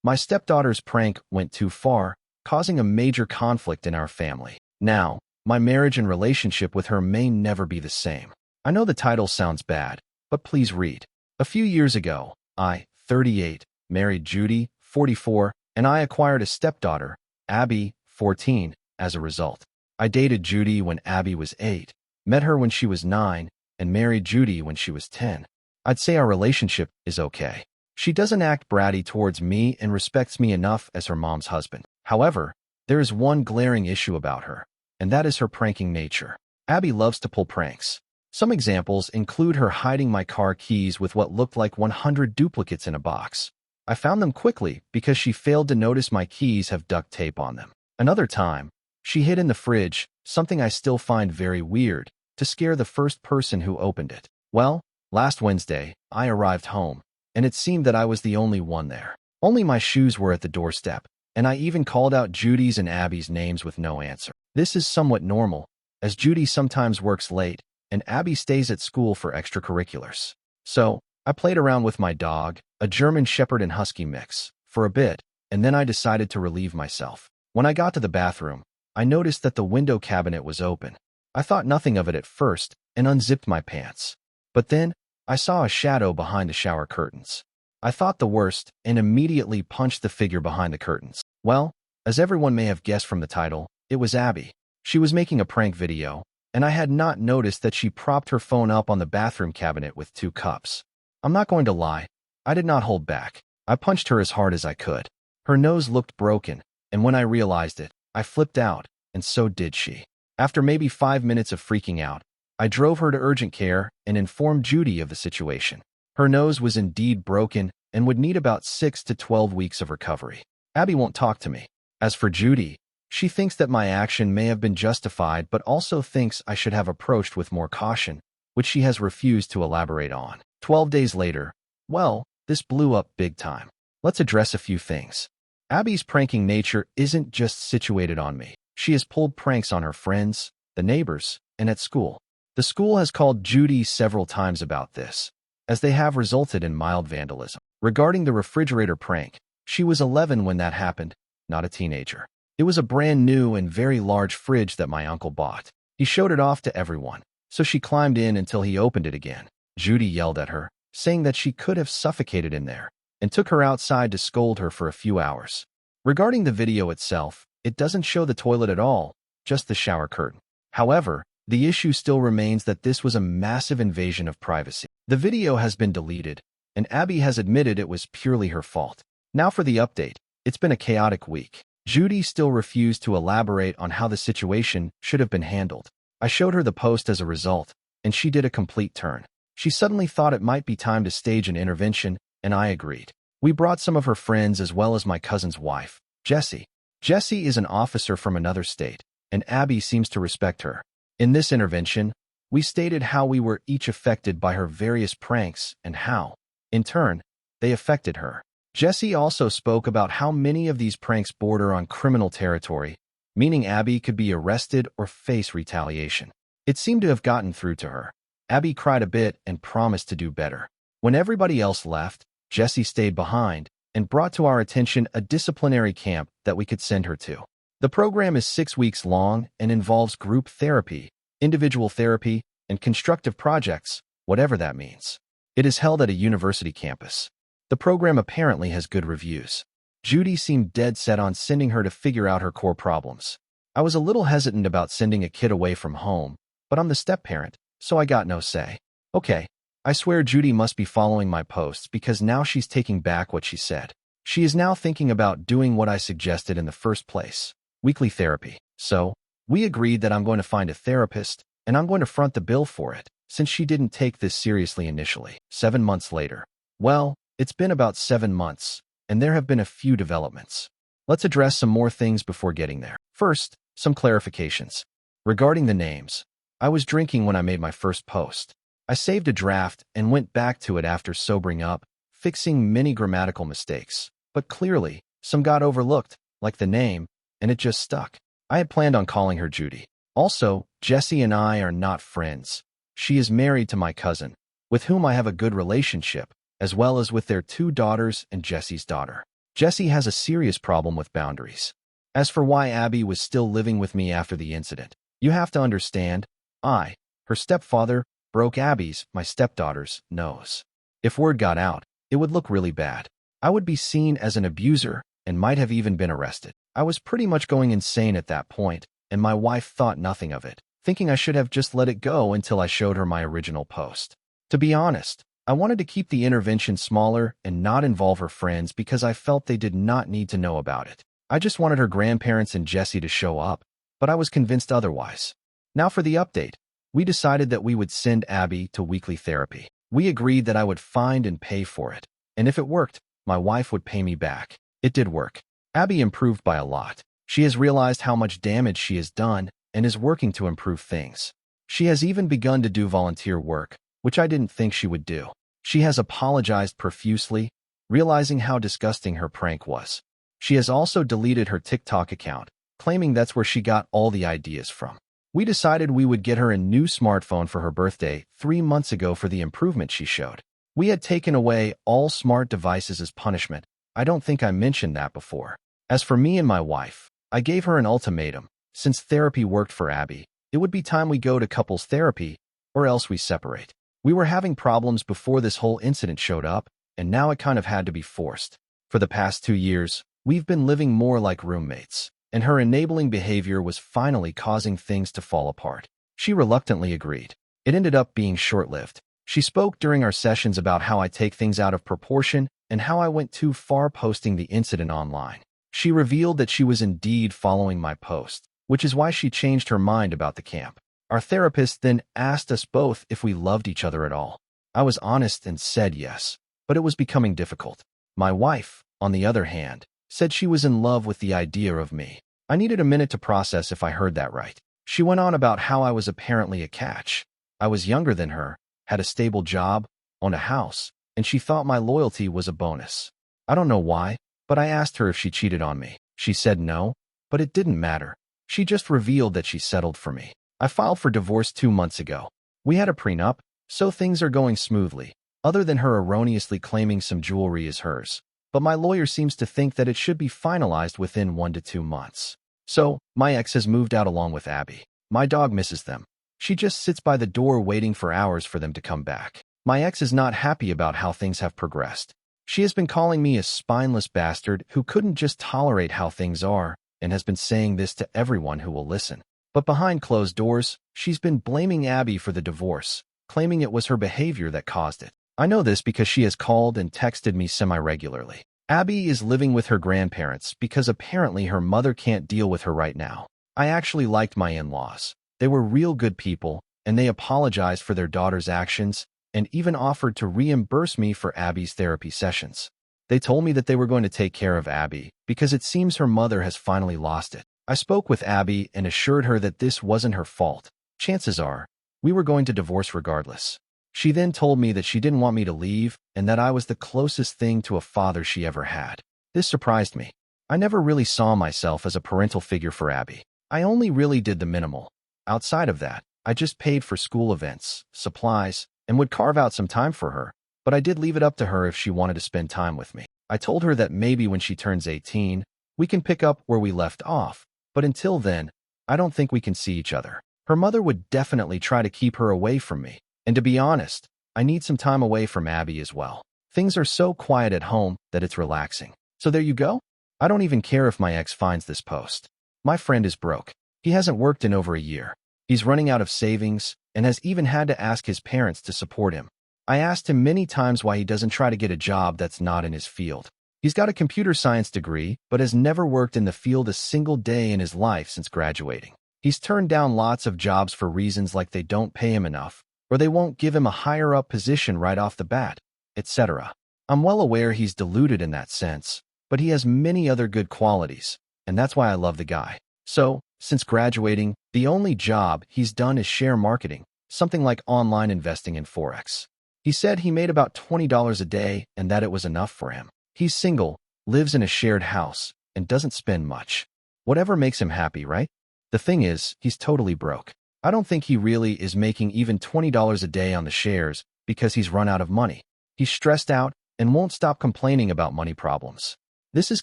My stepdaughter's prank went too far, causing a major conflict in our family. Now, my marriage and relationship with her may never be the same. I know the title sounds bad, but please read. A few years ago, I, 38, married Judy, 44, and I acquired a stepdaughter, Abby, 14, as a result. I dated Judy when Abby was 8, met her when she was 9, and married Judy when she was 10. I'd say our relationship is okay. She doesn't act bratty towards me and respects me enough as her mom's husband. However, there is one glaring issue about her, and that is her pranking nature. Abby loves to pull pranks. Some examples include her hiding my car keys with what looked like 100 duplicates in a box. I found them quickly because she failed to notice my keys have duct tape on them. Another time, she hid in the fridge, something I still find very weird, to scare the first person who opened it. Well, last Wednesday, I arrived home, and it seemed that I was the only one there. Only my shoes were at the doorstep, and I even called out Judy's and Abby's names with no answer. This is somewhat normal, as Judy sometimes works late, and Abby stays at school for extracurriculars. So, I played around with my dog, a German Shepherd and Husky mix, for a bit, and then I decided to relieve myself. When I got to the bathroom, I noticed that the window cabinet was open. I thought nothing of it at first and unzipped my pants. But then, I saw a shadow behind the shower curtains. I thought the worst and immediately punched the figure behind the curtains. Well, as everyone may have guessed from the title, it was Abby. She was making a prank video, and I had not noticed that she propped her phone up on the bathroom cabinet with 2 cups. I'm not going to lie, I did not hold back. I punched her as hard as I could. Her nose looked broken, and when I realized it, I flipped out, and so did she. After maybe 5 minutes of freaking out, I drove her to urgent care and informed Judy of the situation. Her nose was indeed broken and would need about 6 to 12 weeks of recovery. Abby won't talk to me. As for Judy, she thinks that my action may have been justified but also thinks I should have approached with more caution, which she has refused to elaborate on. 12 days later, well, this blew up big time. Let's address a few things. Abby's pranking nature isn't just situated on me. She has pulled pranks on her friends, the neighbors, and at school. The school has called Judy several times about this, as they have resulted in mild vandalism. Regarding the refrigerator prank, she was 11 when that happened, not a teenager. It was a brand new and very large fridge that my uncle bought. He showed it off to everyone, so she climbed in until he opened it again. Judy yelled at her, saying that she could have suffocated in there, and took her outside to scold her for a few hours. Regarding the video itself, it doesn't show the toilet at all, just the shower curtain. However, the issue still remains that this was a massive invasion of privacy. The video has been deleted, and Abby has admitted it was purely her fault. Now for the update. It's been a chaotic week. Judy still refused to elaborate on how the situation should have been handled. I showed her the post as a result, and she did a complete turn. She suddenly thought it might be time to stage an intervention, and I agreed. We brought some of her friends as well as my cousin's wife, Jessie. Jessie is an officer from another state, and Abby seems to respect her. In this intervention, we stated how we were each affected by her various pranks and how, in turn, they affected her. Jessie also spoke about how many of these pranks border on criminal territory, meaning Abby could be arrested or face retaliation. It seemed to have gotten through to her. Abby cried a bit and promised to do better. When everybody else left, Jessie stayed behind and brought to our attention a disciplinary camp that we could send her to. The program is 6 weeks long and involves group therapy, individual therapy, and constructive projects, whatever that means. It is held at a university campus. The program apparently has good reviews. Judy seemed dead set on sending her to figure out her core problems. I was a little hesitant about sending a kid away from home, but I'm the step-parent, so I got no say. Okay, I swear Judy must be following my posts because now she's taking back what she said. She is now thinking about doing what I suggested in the first place. Weekly therapy. So, we agreed that I'm going to find a therapist, and I'm going to front the bill for it, since she didn't take this seriously initially. 7 months later. Well, it's been about 7 months, and there have been a few developments. Let's address some more things before getting there. First, some clarifications. Regarding the names, I was drinking when I made my first post. I saved a draft and went back to it after sobering up, fixing many grammatical mistakes. But clearly, some got overlooked, like the name, and it just stuck. I had planned on calling her Judy. Also, Jessie and I are not friends. She is married to my cousin, with whom I have a good relationship, as well as with their 2 daughters and Jessie's daughter. Jesse has a serious problem with boundaries. As for why Abby was still living with me after the incident, you have to understand, her stepfather, broke Abby's, my stepdaughter's, nose. If word got out, it would look really bad. I would be seen as an abuser and might have even been arrested. I was pretty much going insane at that point, and my wife thought nothing of it, thinking I should have just let it go until I showed her my original post. To be honest, I wanted to keep the intervention smaller and not involve her friends because I felt they did not need to know about it. I just wanted her grandparents and Jesse to show up, but I was convinced otherwise. Now for the update. We decided that we would send Abby to weekly therapy. We agreed that I would find and pay for it, and if it worked, my wife would pay me back. It did work. Abby improved by a lot. She has realized how much damage she has done and is working to improve things. She has even begun to do volunteer work, which I didn't think she would do. She has apologized profusely, realizing how disgusting her prank was. She has also deleted her TikTok account, claiming that's where she got all the ideas from. We decided we would get her a new smartphone for her birthday 3 months ago for the improvement she showed. We had taken away all smart devices as punishment. I don't think I mentioned that before. As for me and my wife, I gave her an ultimatum. Since therapy worked for Abby, it would be time we go to couples therapy, or else we separate. We were having problems before this whole incident showed up, and now it kind of had to be forced. For the past 2 years, we've been living more like roommates, and her enabling behavior was finally causing things to fall apart. She reluctantly agreed. It ended up being short-lived. She spoke during our sessions about how I take things out of proportion and how I went too far posting the incident online. She revealed that she was indeed following my post, which is why she changed her mind about the camp. Our therapist then asked us both if we loved each other at all. I was honest and said yes, but it was becoming difficult. My wife, on the other hand, said she was in love with the idea of me. I needed a minute to process if I heard that right. She went on about how I was apparently a catch. I was younger than her, had a stable job, owned a house, and she thought my loyalty was a bonus. I don't know why, but I asked her if she cheated on me. She said no, but it didn't matter. She just revealed that she settled for me. I filed for divorce 2 months ago. We had a prenup, so things are going smoothly, other than her erroneously claiming some jewelry is hers. But my lawyer seems to think that it should be finalized within 1 to 2 months. So, my ex has moved out along with Abby. My dog misses them. She just sits by the door waiting for hours for them to come back. My ex is not happy about how things have progressed. She has been calling me a spineless bastard who couldn't just tolerate how things are, and has been saying this to everyone who will listen. But behind closed doors, she's been blaming Abby for the divorce, claiming it was her behavior that caused it. I know this because she has called and texted me semi-regularly. Abby is living with her grandparents because apparently her mother can't deal with her right now. I actually liked my in-laws. They were real good people, and they apologized for their daughter's actions and even offered to reimburse me for Abby's therapy sessions. They told me that they were going to take care of Abby because it seems her mother has finally lost it. I spoke with Abby and assured her that this wasn't her fault. Chances are, we were going to divorce regardless. She then told me that she didn't want me to leave and that I was the closest thing to a father she ever had. This surprised me. I never really saw myself as a parental figure for Abby. I only really did the minimal. Outside of that, I just paid for school events, supplies, and would carve out some time for her, but I did leave it up to her if she wanted to spend time with me. I told her that maybe when she turns 18, we can pick up where we left off, but until then, I don't think we can see each other. Her mother would definitely try to keep her away from me. And to be honest, I need some time away from Abby as well. Things are so quiet at home that it's relaxing. So there you go. I don't even care if my ex finds this post. My friend is broke. He hasn't worked in over a year. He's running out of savings and has even had to ask his parents to support him. I asked him many times why he doesn't try to get a job that's not in his field. He's got a computer science degree, but has never worked in the field a single day in his life since graduating. He's turned down lots of jobs for reasons like they don't pay him enough, or they won't give him a higher-up position right off the bat, etc. I'm well aware he's deluded in that sense, but he has many other good qualities, and that's why I love the guy. So, since graduating, the only job he's done is share marketing, something like online investing in Forex. He said he made about $20 a day and that it was enough for him. He's single, lives in a shared house, and doesn't spend much. Whatever makes him happy, right? The thing is, he's totally broke. I don't think he really is making even $20 a day on the shares because he's run out of money. He's stressed out and won't stop complaining about money problems. This is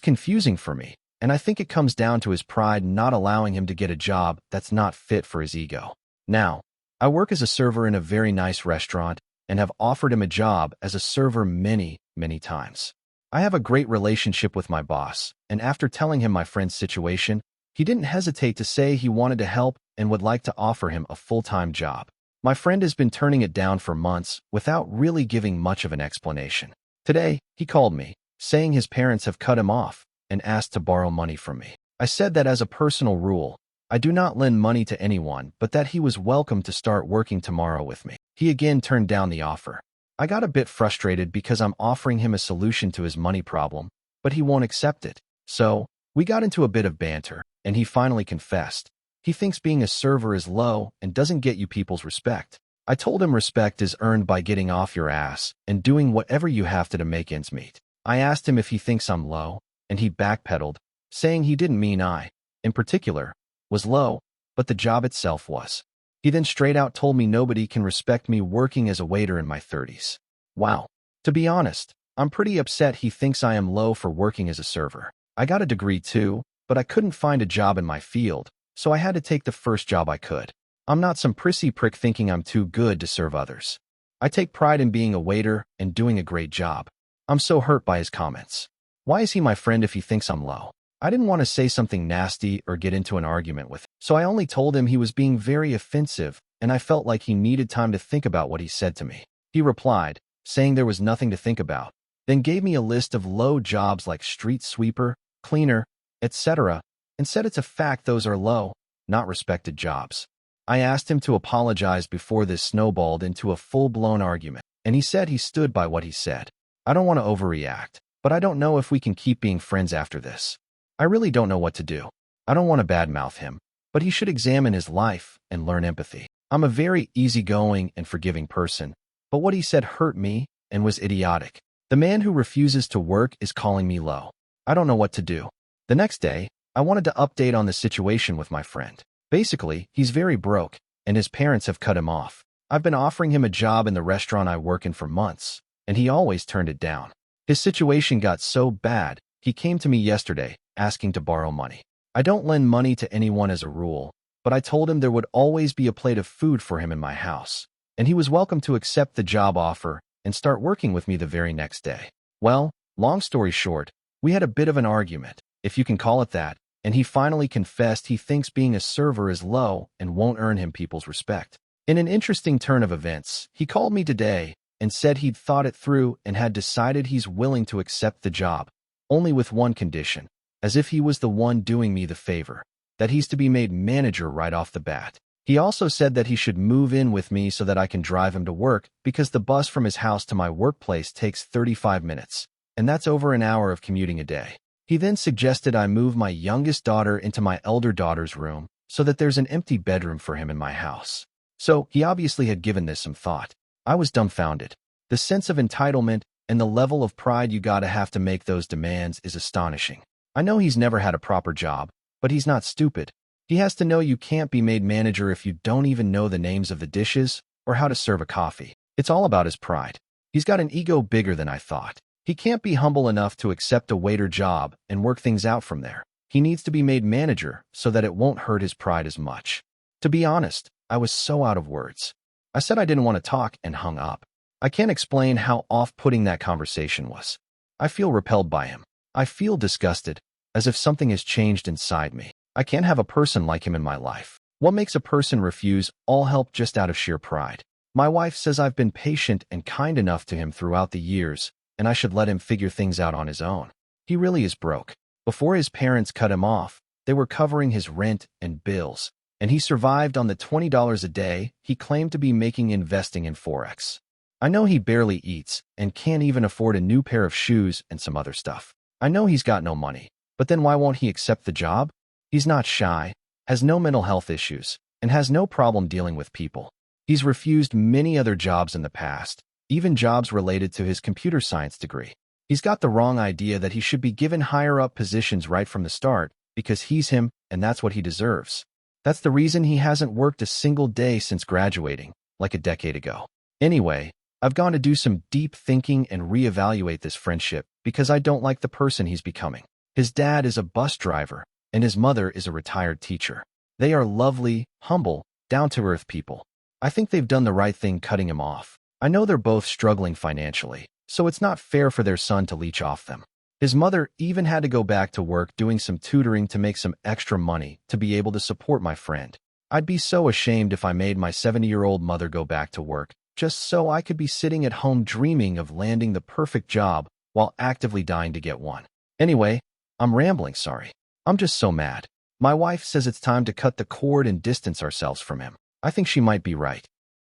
confusing for me, and I think it comes down to his pride not allowing him to get a job that's not fit for his ego. Now, I work as a server in a very nice restaurant and have offered him a job as a server many, many times. I have a great relationship with my boss, and after telling him my friend's situation, he didn't hesitate to say he wanted to help and would like to offer him a full-time job. My friend has been turning it down for months without really giving much of an explanation. Today, he called me, saying his parents have cut him off and asked to borrow money from me. I said that as a personal rule, I do not lend money to anyone, but that he was welcome to start working tomorrow with me. He again turned down the offer. I got a bit frustrated because I'm offering him a solution to his money problem, but he won't accept it. So, we got into a bit of banter, and he finally confessed. He thinks being a server is low and doesn't get you people's respect. I told him respect is earned by getting off your ass and doing whatever you have to make ends meet. I asked him if he thinks I'm low, and he backpedaled, saying he didn't mean I, in particular, was low, but the job itself was. He then straight out told me nobody can respect me working as a waiter in my 30s. Wow. To be honest, I'm pretty upset he thinks I am low for working as a server. I got a degree too, but I couldn't find a job in my field, so I had to take the first job I could. I'm not some prissy prick thinking I'm too good to serve others. I take pride in being a waiter and doing a great job. I'm so hurt by his comments. Why is he my friend if he thinks I'm low? I didn't want to say something nasty or get into an argument with him, so I only told him he was being very offensive, and I felt like he needed time to think about what he said to me. He replied, saying there was nothing to think about, then gave me a list of low jobs like street sweeper, cleaner, etc., and said it's a fact those are low, not respected jobs. I asked him to apologize before this snowballed into a full-blown argument, and he said he stood by what he said. I don't want to overreact, but I don't know if we can keep being friends after this. I really don't know what to do. I don't want to badmouth him, but he should examine his life and learn empathy. I'm a very easygoing and forgiving person, but what he said hurt me and was idiotic. The man who refuses to work is calling me low. I don't know what to do. The next day, I wanted to update on the situation with my friend. Basically, he's very broke, and his parents have cut him off. I've been offering him a job in the restaurant I work in for months, and he always turned it down. His situation got so bad, he came to me yesterday, asking to borrow money. I don't lend money to anyone as a rule, but I told him there would always be a plate of food for him in my house, and he was welcome to accept the job offer and start working with me the very next day. Well, long story short, we had a bit of an argument, if you can call it that, and he finally confessed he thinks being a server is low and won't earn him people's respect. In an interesting turn of events, he called me today and said he'd thought it through and had decided he's willing to accept the job, only with one condition, as if he was the one doing me the favor, that he's to be made manager right off the bat. He also said that he should move in with me so that I can drive him to work because the bus from his house to my workplace takes 35 minutes, and that's over an hour of commuting a day. He then suggested I move my youngest daughter into my elder daughter's room so that there's an empty bedroom for him in my house. So he obviously had given this some thought. I was dumbfounded. The sense of entitlement and the level of pride you gotta have to make those demands is astonishing. I know he's never had a proper job, but he's not stupid. He has to know you can't be made manager if you don't even know the names of the dishes or how to serve a coffee. It's all about his pride. He's got an ego bigger than I thought. He can't be humble enough to accept a waiter job and work things out from there. He needs to be made manager so that it won't hurt his pride as much. To be honest, I was so out of words. I said I didn't want to talk and hung up. I can't explain how off-putting that conversation was. I feel repelled by him. I feel disgusted, as if something has changed inside me. I can't have a person like him in my life. What makes a person refuse all help just out of sheer pride? My wife says I've been patient and kind enough to him throughout the years, and I should let him figure things out on his own. He really is broke. Before his parents cut him off, they were covering his rent and bills, and he survived on the $20 a day he claimed to be making investing in Forex. I know he barely eats and can't even afford a new pair of shoes and some other stuff. I know he's got no money, but then why won't he accept the job? He's not shy, has no mental health issues, and has no problem dealing with people. He's refused many other jobs in the past, even jobs related to his computer science degree. He's got the wrong idea that he should be given higher-up positions right from the start because he's him and that's what he deserves. That's the reason he hasn't worked a single day since graduating, like a decade ago. Anyway, I've gone to do some deep thinking and reevaluate this friendship because I don't like the person he's becoming. His dad is a bus driver, and his mother is a retired teacher. They are lovely, humble, down-to-earth people. I think they've done the right thing cutting him off. I know they're both struggling financially, so it's not fair for their son to leech off them. His mother even had to go back to work doing some tutoring to make some extra money to be able to support my friend. I'd be so ashamed if I made my 70-year-old mother go back to work just so I could be sitting at home dreaming of landing the perfect job while actively dying to get one. Anyway, I'm rambling, sorry. I'm just so mad. My wife says it's time to cut the cord and distance ourselves from him. I think she might be right.